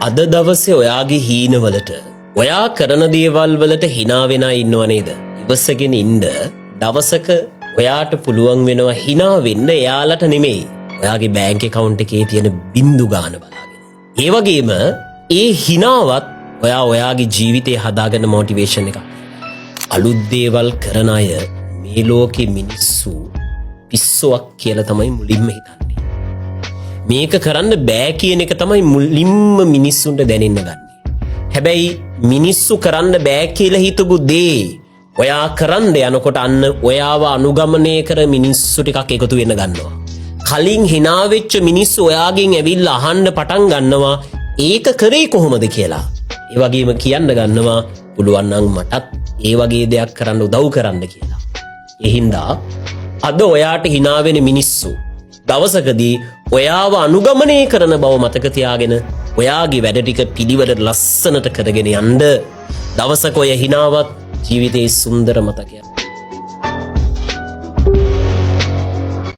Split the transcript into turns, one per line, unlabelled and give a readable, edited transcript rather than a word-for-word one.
අද දවසේ ඔයාගේ හීනවලට ඔයා කරන දේවල් වලට hina වෙනා ඉන්නව නේද? ඉවසගෙන ඉන්න දවසක ඔයාට පුළුවන් වෙනවා hina වෙන්න එයාලට නෙමෙයි. ඔයාගේ බැංක් account එකේ තියෙන බින්දු ගාන බලාගෙන. ඒ වගේම ඒ hinaවත් ඔයාගේ ජීවිතේ හදාගන්න මොටිවේෂන් එකක්. අලුත් දේවල් කරන අය මේ ලෝකේ මිනිස්සු පිස්සුවක් කියලා තමයි මුලින්ම හිතන්නේ. මේක කරන්න බෑ කියන එක තමයි මුලින්ම මිනිස්සුන්ට දැනෙන්න ගන්න. හැබැයි මිනිස්සු කරන්න බෑ කියලා හිතපු දේ ඔයා කරන්න යනකොට අන්න ඔයාව අනුගමනය කර මිනිස්සු ටිකක් එකතු වෙන්න ගන්නවා. කලින් hina වෙච්ච මිනිස්සු ඔයාගෙන් ඇවිල්ලා අහන්න පටන් ගන්නවා ඒක කරේ කොහොමද කියලා. ඒ වගේම කියන්න ගන්නවා පුළුවන් නම් මටත් ඒ වගේ දෙයක් කරන්න උදව් කරන්න කියලා. ඒ හින්දා අද ඔයාට hina වෙන මිනිස්සු දවසකදී ඔයාව අනුගමනය කරන බව මතක තියාගෙන ඔයාගේ වැඩ ටික පිළිවෙලට ලස්සනට කරගෙන යන්න. දවසක ඔය hinaවත් ජීවිතේ සුන්දර මතකයක්.